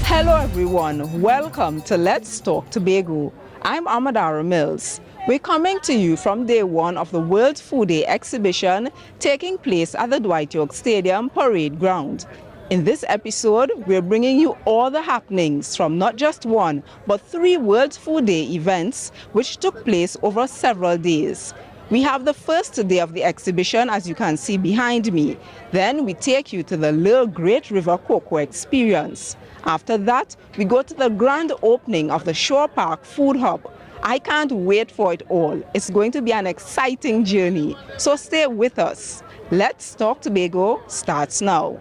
Hello everyone, welcome to Let's Talk Tobago. I'm Amadara Mills. We're coming to you from day one of the World Food Day exhibition taking place at the Dwight Yorke Stadium parade ground. In this episode, we're bringing you all the happenings from not just one, but 3 World Food Day events which took place over several days. We have the first day of the exhibition, as you can see behind me. Then we take you to the Little Great River Cocoa experience. After that, we go to the grand opening of the Shore Park Food Hub. I can't wait for it all. It's going to be an exciting journey. So stay with us. Let's Talk Tobago starts now.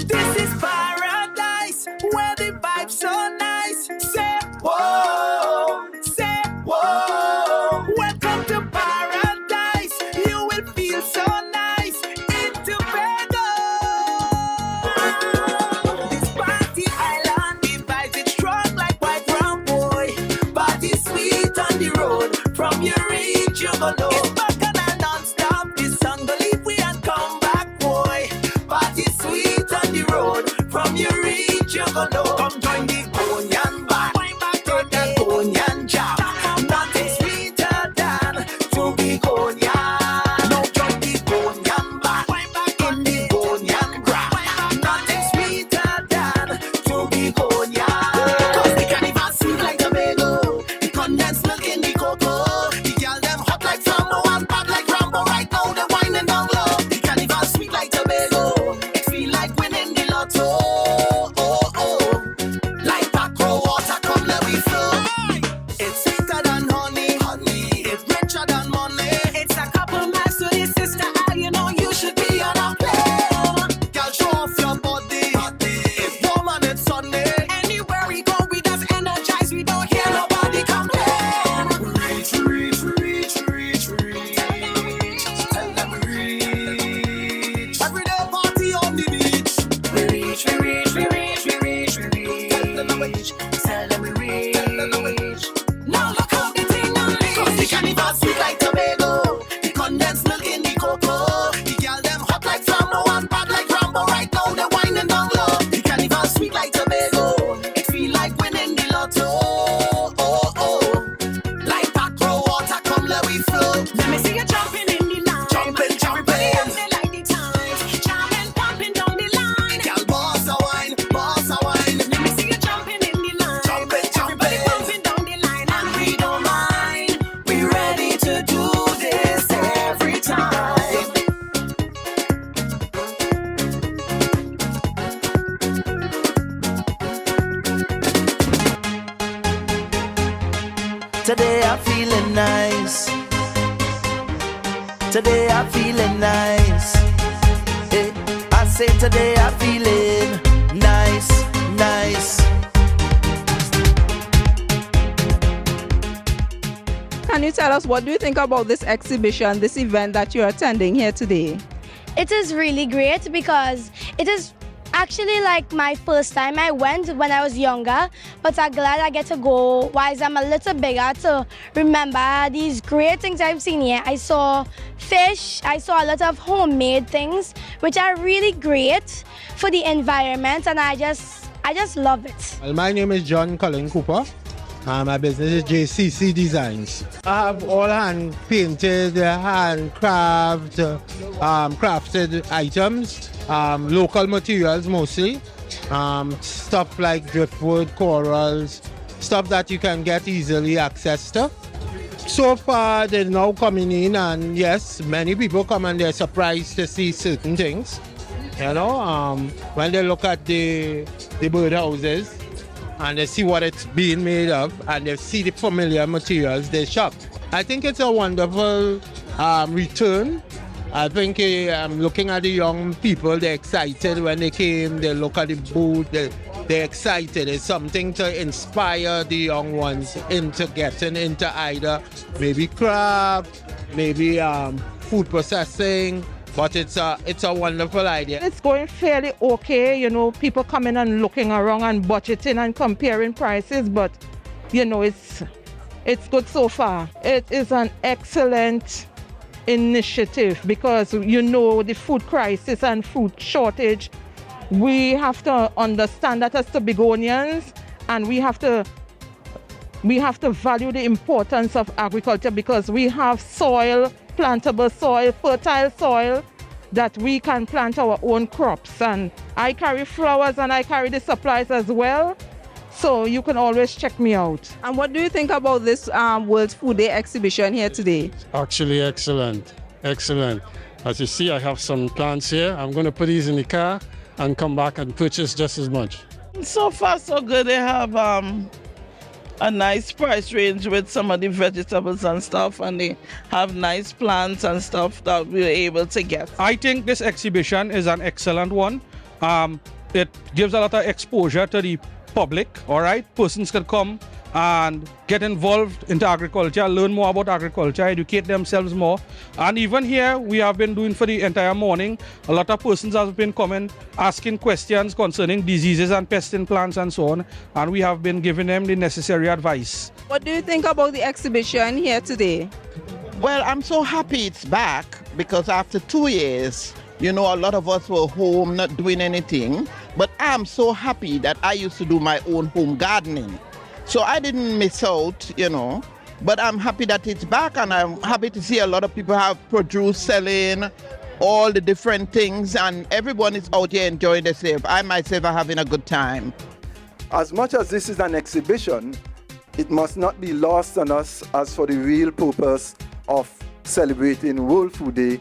This is paradise, where the vibe's so nice. Say whoa, say whoa. Welcome to paradise, you will feel so nice in Tobago. This party island, the vibes it's strong like white rum, boy. Party sweet on the road, from your reach you go know. It's back and non-stop, this song go leave we and come back, boy. Party sweet on the road, from your reach you go know. Come join the Konyan band, take the Konyan jam. Nothing sweeter than to be Konyan. Now join the Konyan band, in the Konyan gram. Nothing sweeter than to be Konyan. Cause the carnival sweet like Tobago, the condensed milk in the cocoa. The girl them hot like Flambo and bad like Rambo. Right now they whining down low. The carnival sweet like Tobago, it feel like winning the lotto. Oh, oh. Like macro water, come let we flow. It's sweeter than honey, it's richer than money. It's a couple miles to the sister, you know you should be on a plane. Girl, show off your body, it's warm and it's sunny. Anywhere we go, we just energize, we don't hear nobody complain. Reach, reach, reach, reach, reach. Tell them we reach. Everyday party on the beach. We reach, we reach, we reach, we reach, we reach. Tell them we reach, tell them we reach. Now look how the thing unleash. Cause the carnival sweet like Tobago, the condensed milk in the cocoa. The girl them hot like Flambo and bad like Rambo. Right now they whining down low. The carnival sweet like Tobago, it feel like winning the lotto. Oh, oh. Like macro water, come let we flow. Let me see you jumping in the line. Jumping, jumping. Dancing like the times. Jamming, pumping down the line. Girl, boss a wine, boss a wine. Let me see you jumping in the line. Jumping, jumping. Everybody pumping down the line. And we don't mind. We ready to do this every time. Today I'm feeling nice. Today I'm feeling nice. Eh, I say today I'm feeling nice, nice. Can you tell us, what do you think about this exhibition, this event that you're attending here today? It is really great because it is actually like my first time. I went when I was younger, but I'm glad I get to go while I'm a little bigger to remember these great things I've seen here. I saw fish, I saw a lot of homemade things, which are really great for the environment, and I just love it. Well, my name is John Colin Cooper. My business is JCC Designs. I have all hand painted, handcrafted, crafted items, local materials mostly, stuff like driftwood, corals, stuff that you can get easily access to. So far, they're now coming in, and yes, many people come and they're surprised to see certain things. You know, when they look at the birdhouses, and they see what it's being made of, and they see the familiar materials, they're shocked. I think it's a wonderful return. I think looking at the young people, they're excited when they came, they look at the booth, they're excited. It's something to inspire the young ones into getting into either maybe craft, maybe food processing, but it's a wonderful idea. It's going fairly okay, you know, people coming and looking around and budgeting and comparing prices, but you know, it's good so far. It is an excellent initiative because, you know, the food crisis and food shortage, we have to understand that as Tobagonians, and we have to value the importance of agriculture because we have soil, plantable soil, fertile soil, that we can plant our own crops. And I carry flowers and I carry the supplies as well. So you can always check me out. And what do you think about this World Food Day exhibition here today? Actually, excellent. Excellent. As you see, I have some plants here. I'm going to put these in the car and come back and purchase just as much. So far, so good. They have a nice price range with some of the vegetables and stuff, and they have nice plants and stuff that we're able to get. I think this exhibition is an excellent one. It gives a lot of exposure to the public, all right? Persons can come and get involved into agriculture, learn more about agriculture, educate themselves more. And even here, we have been doing for the entire morning, a lot of persons have been coming, asking questions concerning diseases and pests in plants and so on, and we have been giving them the necessary advice. What do you think about the exhibition here today? Well, I'm so happy it's back because after 2 years, you know, a lot of us were home not doing anything, but I'm so happy that I used to do my own home gardening. So I didn't miss out, you know, but I'm happy that it's back, and I'm happy to see a lot of people have produce selling, all the different things, and everyone is out here enjoying themselves. I myself are having a good time. As much as this is an exhibition, it must not be lost on us as for the real purpose of celebrating World Food Day,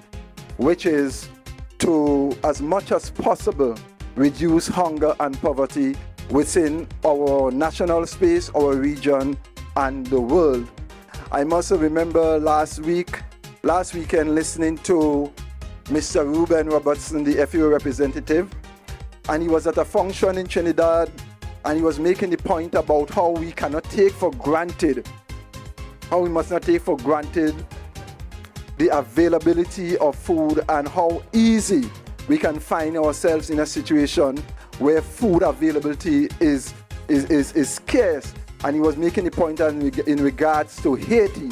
which is to, as much as possible, reduce hunger and poverty within our national space, our region, and the world. I must remember last weekend listening to Mr. Ruben Robertson, the FAO representative, and he was at a function in Trinidad, and he was making the point about how we cannot take for granted, how we must not take for granted the availability of food and how easy we can find ourselves in a situation where food availability is scarce. And he was making the point in regards to Haiti,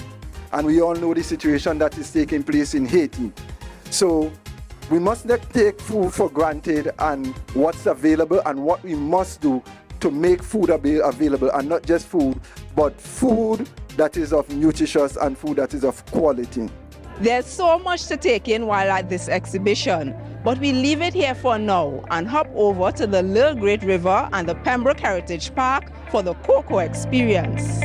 and we all know the situation that is taking place in Haiti. So we must not take food for granted and what's available and what we must do to make food available, and not just food, but food that is of nutritious and food that is of quality. There's so much to take in while at this exhibition, but we leave it here for now and hop over to the Little Great River and the Pembroke Heritage Park for the cocoa experience.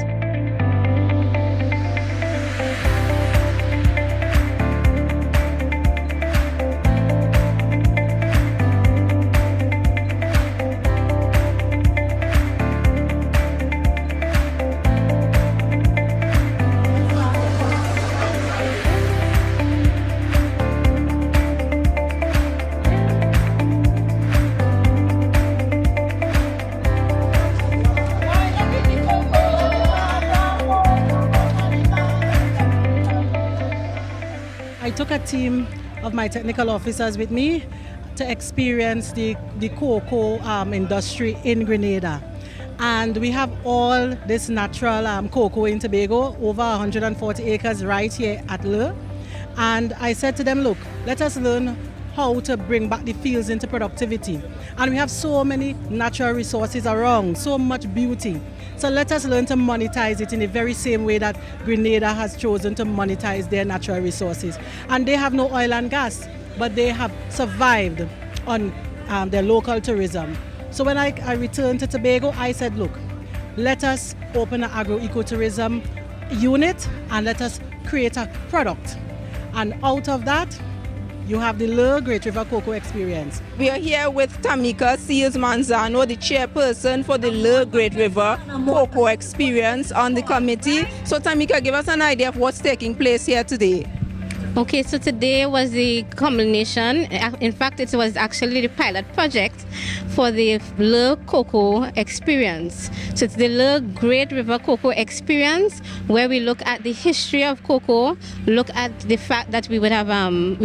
I took a team of my technical officers with me to experience the cocoa industry in Grenada. And we have all this natural cocoa in Tobago, over 140 acres right here at Le. And I said to them, look, let us learn how to bring back the fields into productivity. And we have so many natural resources around, so much beauty. So let us learn to monetize it in the very same way that Grenada has chosen to monetize their natural resources. And they have no oil and gas, but they have survived on their local tourism. So when I returned to Tobago, I said, look, let us open an agro-ecotourism unit and let us create a product. And out of that, you have the Le Great River Cocoa Experience. We are here with Tamika Seals Manzano, the chairperson for the Le Great River Cocoa Experience on the committee. So Tamika, give us an idea of what's taking place here today. Okay, so today was the culmination. In fact, it was actually the pilot project for the Le Cocoa Experience. So it's the Le Great River Cocoa Experience, where we look at the history of cocoa, look at the fact that we would have on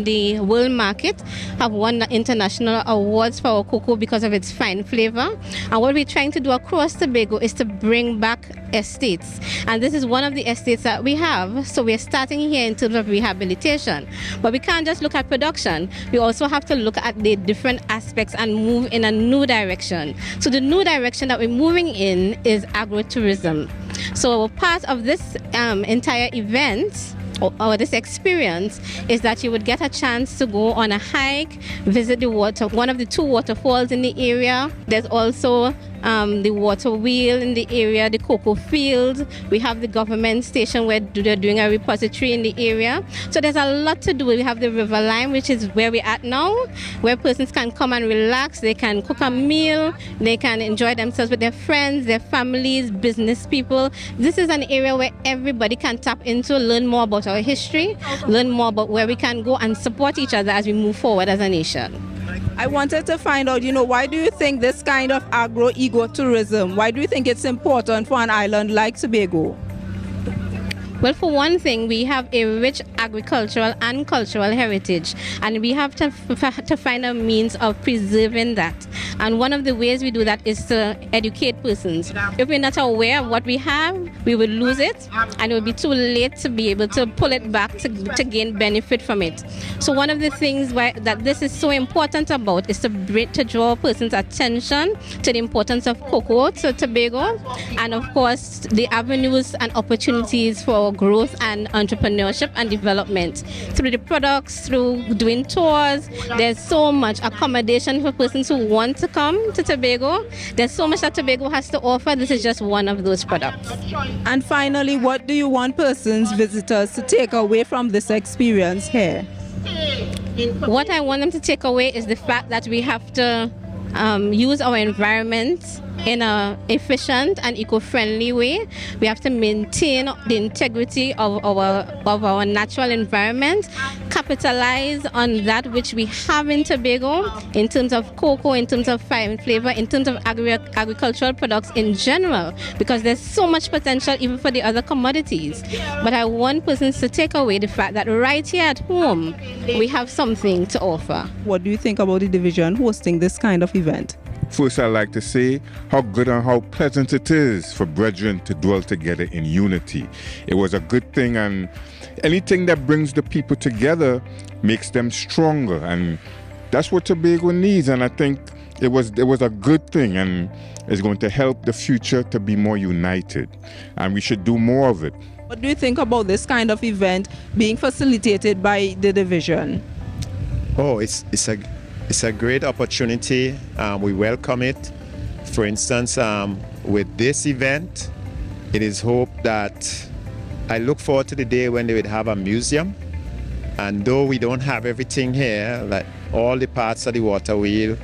the world market have won international awards for our cocoa because of its fine flavor. And what we're trying to do across Tobago is to bring back estates, and this is one of the estates that we have. So we're starting here in terms of rehabilitation, but we can't just look at production. We also have to look at the different aspects and move in a new direction. So the new direction that we're moving in is agrotourism. So part of this entire event or this experience is that you would get a chance to go on a hike, visit the one of the 2 waterfalls in the area. There's also the water wheel in the area, the cocoa field. We have the government station where they're doing a repository in the area. So there's a lot to do. We have the river line, which is where we're at now, where persons can come and relax. They can cook a meal. They can enjoy themselves with their friends, their families, business people. This is an area where everybody can tap into, learn more about our history, learn more about where we can go and support each other as we move forward as a nation. I wanted to find out, why do you think this kind of agro-ecotourism, why do you think it's important for an island like Tobago? Well, for one thing, we have a rich agricultural and cultural heritage, and we have to find a means of preserving that. And one of the ways we do that is to educate persons. If we're not aware of what we have, we will lose it, and it will be too late to be able to pull it back to gain benefit from it. So one of the things that this is so important about is to draw persons' attention to the importance of cocoa to Tobago, and of course the avenues and opportunities for growth and entrepreneurship and development through the products, through doing tours. There's so much accommodation for persons who want to come to Tobago. There's so much that Tobago has to offer. This is just one of those products. And finally, what do you want persons, visitors, to take away from this experience here? What I want them to take away is the fact that we have to use our environment in an efficient and eco-friendly way. We have to maintain the integrity of our natural environment, capitalize on that which we have in Tobago in terms of cocoa, in terms of fine flavor, in terms of agricultural products in general, because there's so much potential even for the other commodities. But I want persons to take away the fact that right here at home, we have something to offer. What do you think about the division hosting this kind of event? First, I'd like to say how good and how pleasant it is for brethren to dwell together in unity. It was a good thing, and anything that brings the people together makes them stronger, and that's what Tobago needs. And I think it was a good thing, and it's going to help the future to be more united, and we should do more of it. What do you think about this kind of event being facilitated by the division? Oh, it's a great opportunity. We welcome it. For instance, with this event, it is hoped that I look forward to the day when they would have a museum. And though we don't have everything here, like all the parts of the water wheel,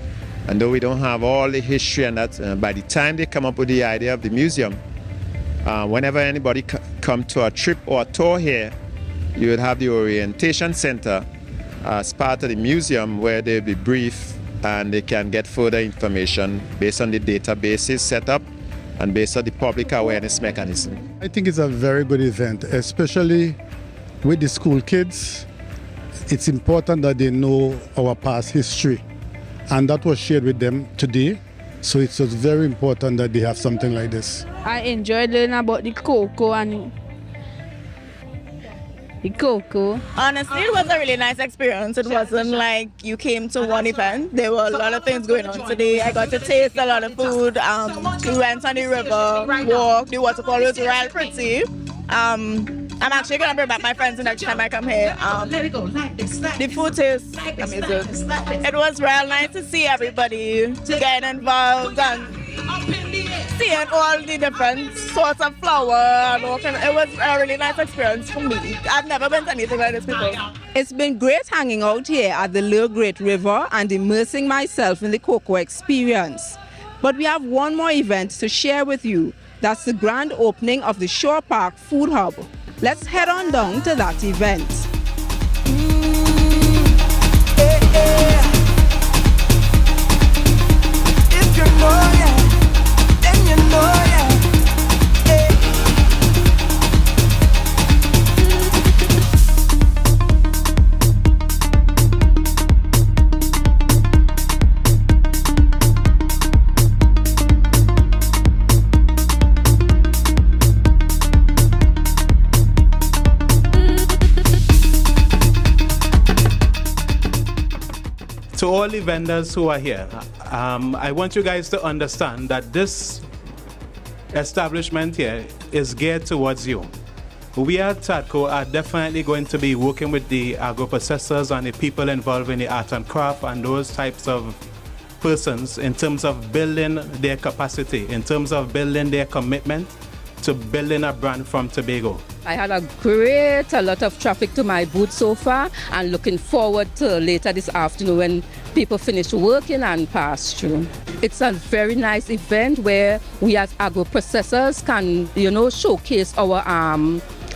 and though we don't have all the history and that, by the time they come up with the idea of the museum, whenever anybody come to a trip or a tour here, you would have the orientation center as part of the museum where they'll be briefed and they can get further information based on the databases set up and based on the public awareness mechanism. I think it's a very good event, especially with the school kids. It's important that they know our past history, and that was shared with them today. So it's just very important that they have something like this. I enjoyed learning about the cocoa and the cocoa. Honestly, it was a really nice experience. It wasn't like you came to one event. There were a lot of things going on today. I got to taste a lot of food. We went on the river, walked. The waterfall was real pretty. I'm actually going to bring back my friends the next time I come here. The food tastes amazing. It was real nice to see everybody getting involved and seeing all the different sorts of flower. It was a really nice experience for me. I've never been to anything like this before. It's been great hanging out here at the Le Great River and immersing myself in the cocoa experience. But we have one more event to share with you. That's the grand opening of the Shore Park Food Hub. Let's head on down to that event. to all the vendors who are here, I want you guys to understand that this establishment here is geared towards you. We at TADCO are definitely going to be working with the agro-processors and the people involved in the art and craft and those types of persons in terms of building their capacity, in terms of building their commitment to building a brand from Tobago. I had a lot of traffic to my booth so far, and looking forward to later this afternoon when people finish working and pass through. It's a very nice event where we as agro-processors can, showcase our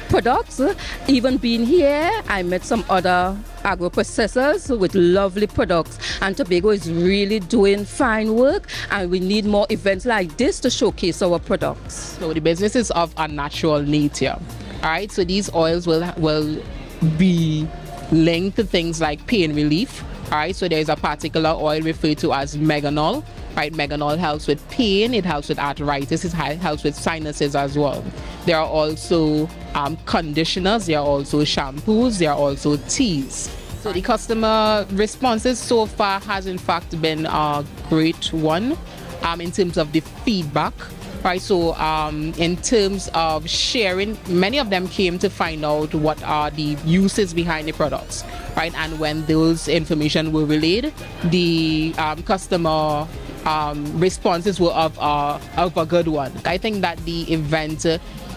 products. Even being here, I met some other agro-processors with lovely products, and Tobago is really doing fine work, and we need more events like this to showcase our products. So the business is of a natural nature. All right, so these oils will be linked to things like pain relief. All right, so there's a particular oil referred to as meganol. Right, meganol helps with pain, it helps with arthritis, it helps with sinuses as well. There are also conditioners, there are also shampoos, there are also teas. So the customer responses so far has in fact been a great one in terms of the feedback. Right, so in terms of sharing, many of them came to find out what are the uses behind the products, right? And when those information were relayed, the customer responses were of a good one. I think that the event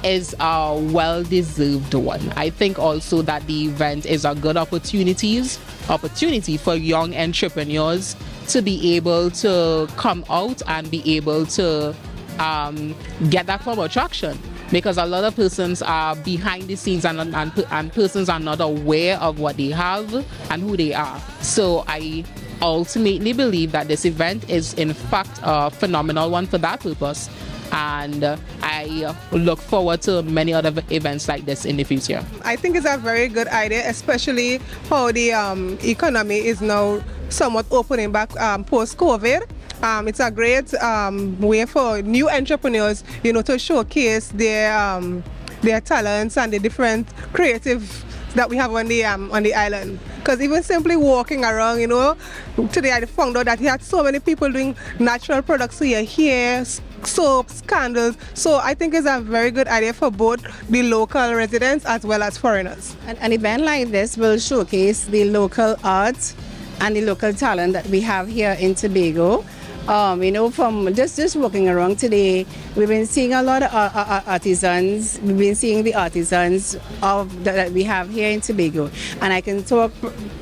is a well-deserved one. I think also that the event is a good opportunity for young entrepreneurs to be able to come out and be able to get that form of traction, because a lot of persons are behind the scenes and persons are not aware of what they have and who they are. So I ultimately believe that this event is in fact a phenomenal one for that purpose, and I look forward to many other events like this in the future. I think it's a very good idea, especially how the economy is now somewhat opening back post-COVID. It's a great way for new entrepreneurs, to showcase their talents and the different creative that we have on the island. Because even simply walking around, today I found out that he had so many people doing natural products here, soaps, candles. So I think it's a very good idea for both the local residents as well as foreigners. An event like this will showcase the local art and the local talent that we have here in Tobago. From just walking around today, we've been seeing a lot of artisans. We've been seeing the artisans that we have here in Tobago, and I can talk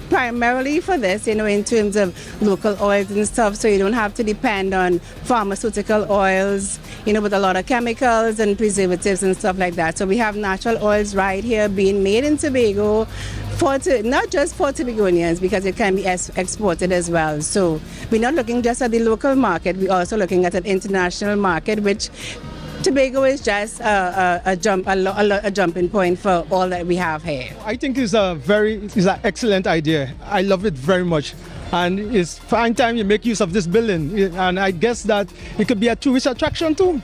primarily for this, in terms of local oils and stuff. So you don't have to depend on pharmaceutical oils, with a lot of chemicals and preservatives and stuff like that. So we have natural oils right here being made in Tobago. Not just for Tobagonians, because it can be exported as well. So we're not looking just at the local market, we're also looking at an international market, which Tobago is just a jumping point for all that we have here. I think it's an excellent idea. I love it very much. And it's fine time you make use of this building. And I guess that it could be a tourist attraction too.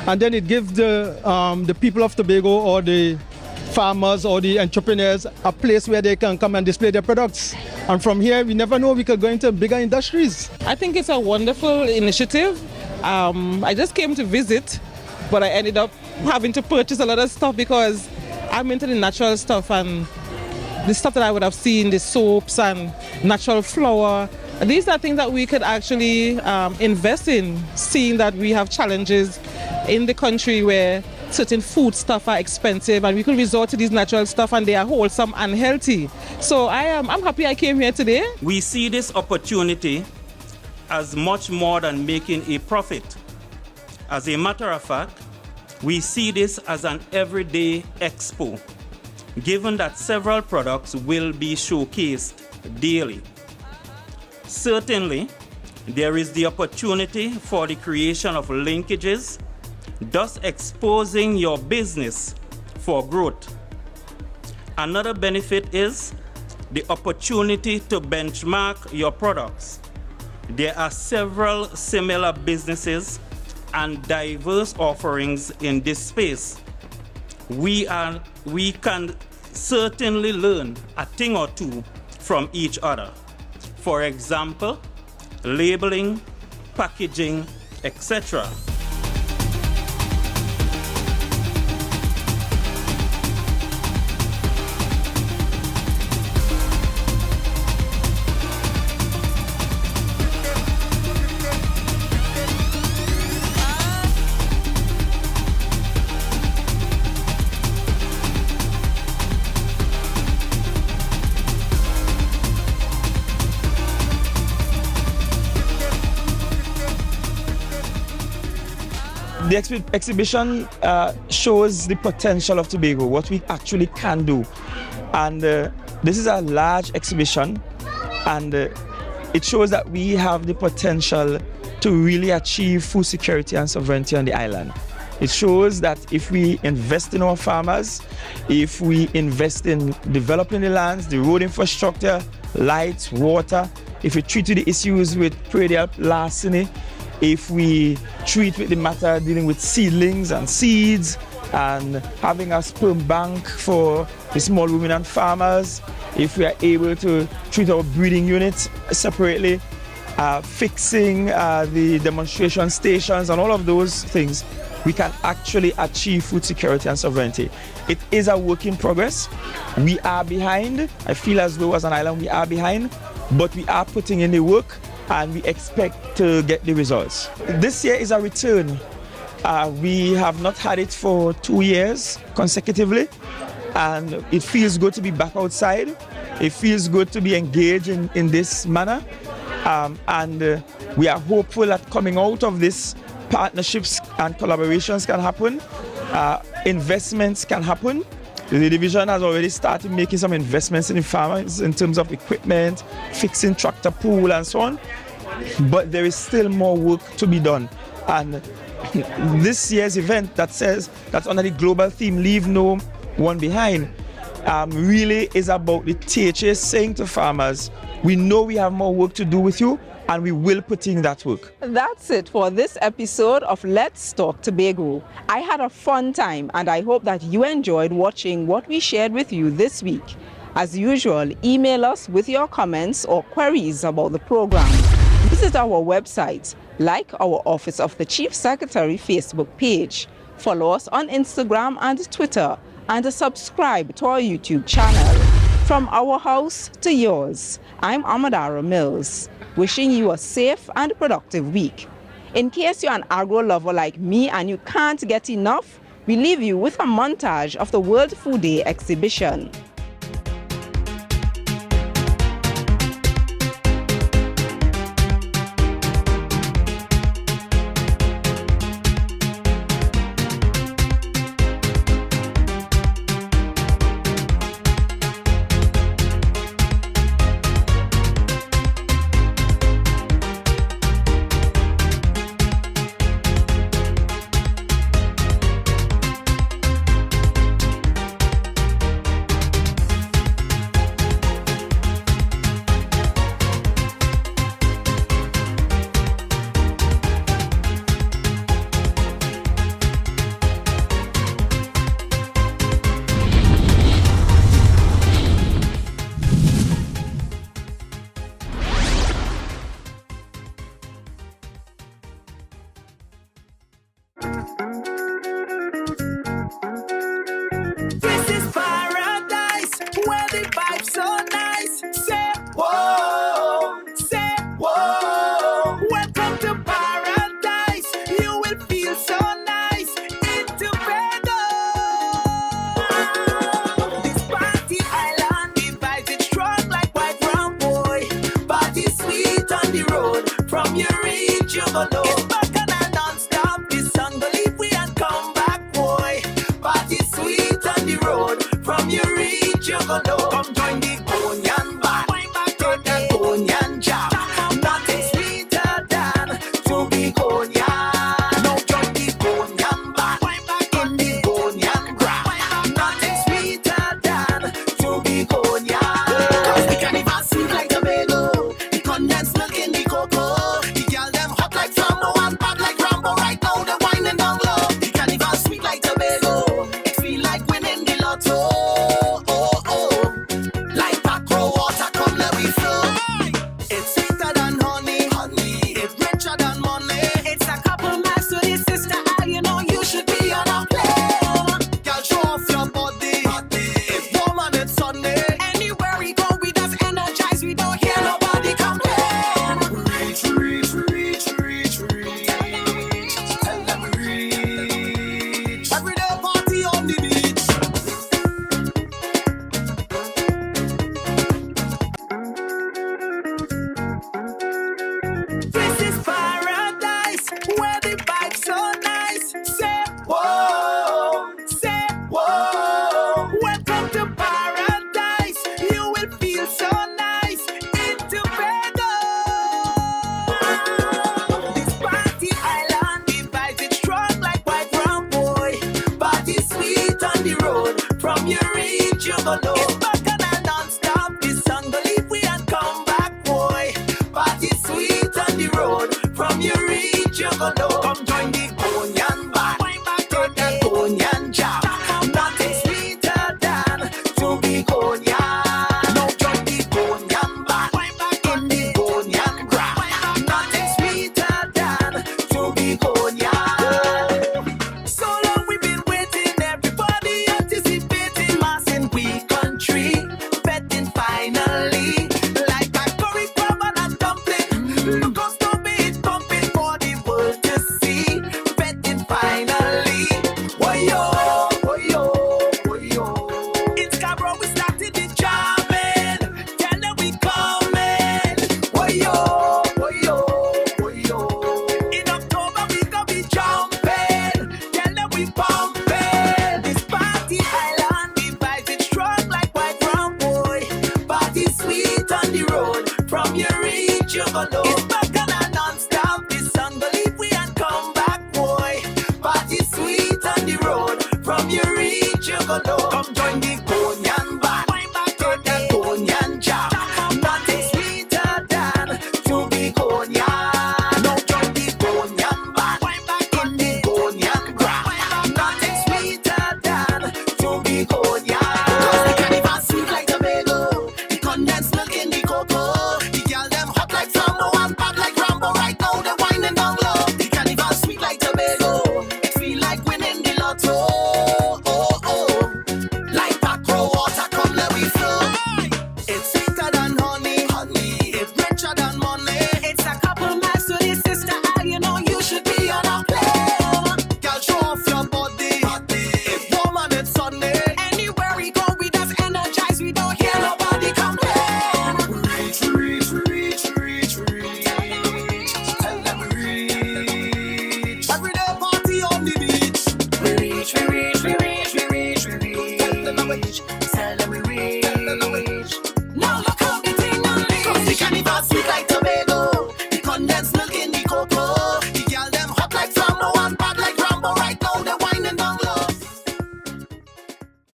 And then it gives the people of Tobago or the farmers or the entrepreneurs a place where they can come and display their products. And from here, we never know, we could go into bigger industries. I think it's a wonderful initiative. I just came to visit, but I ended up having to purchase a lot of stuff because I'm into the natural stuff and the stuff that I would have seen, the soaps and natural flour. These are things that we could actually invest in, seeing that we have challenges in the country where certain food stuff are expensive, and we could resort to these natural stuff and they are wholesome and healthy. So I'm happy I came here today. We see this opportunity as much more than making a profit. As a matter of fact, we see this as an everyday expo, given that several products will be showcased daily. Certainly, there is the opportunity for the creation of linkages, thus exposing your business for growth. Another benefit is the opportunity to benchmark your products. There are several similar businesses and diverse offerings in this space. We can certainly learn a thing or two from each other. For example, labeling, packaging, etc. The exhibition shows the potential of Tobago, what we actually can do. And this is a large exhibition, and it shows that we have the potential to really achieve food security and sovereignty on the island. It shows that if we invest in our farmers, if we invest in developing the lands, the road infrastructure, lights, water, if we treat the issues with predial larceny, if we treat with the matter dealing with seedlings and seeds and having a sperm bank for the small ruminant farmers, if we are able to treat our breeding units separately, fixing the demonstration stations and all of those things, we can actually achieve food security and sovereignty. It is a work in progress. We are behind. I feel as though as an island we are behind, but we are putting in the work and we expect to get the results. This year is a return. We have not had it for 2 years consecutively, and it feels good to be back outside. It feels good to be engaged in this manner, and we are hopeful that coming out of this, partnerships and collaborations can happen, investments can happen. The division has already started making some investments in the farmers in terms of equipment, fixing tractor pool and so on. But there is still more work to be done. And this year's event that's under the global theme, Leave No One Behind, really is about the THA saying to farmers, we know we have more work to do with you, and we will put in that work. That's it for this episode of Let's Talk Tobago. I had a fun time, and I hope that you enjoyed watching what we shared with you this week. As usual, email us with your comments or queries about the program. Visit our website, like our Office of the Chief Secretary Facebook page, follow us on Instagram and Twitter, and subscribe to our YouTube channel. From our house to yours, I'm Amadara Mills, wishing you a safe and productive week. In case you're an agro lover like me and you can't get enough, we leave you with a montage of the World Food Day exhibition. Like Tobago, it feel like winning the lottery. From you reach, you go know. It's back and I non-stop. This song go leave we and come back, boy. Party sweet on the road. From you reach, you go know. Come join the Konyan band. Take the Konyan jam. Nothing sweeter than to be Konyan. Now join the Konyan band. In the Konyan gram. Nothing sweeter than to be Konyan. So long we've been waiting, everybody anticipating mass in we country. Betting finally, like a curry crab and a dumpling. Look how stop it pumping for the world to see. Betting finally, woyo, woyo, woyo. In Scarborough we started the jamming. Tell them we coming. Woyo, woyo, woyo. In October we gonna be jumping. Tell them we pumping. This party island, the vibes it strong like white rum, boy. Party sweet on the road. From your reach you gonna know. It's back and a non-stop. This song go leave we and come back, boy. Party sweet on the road. From your reach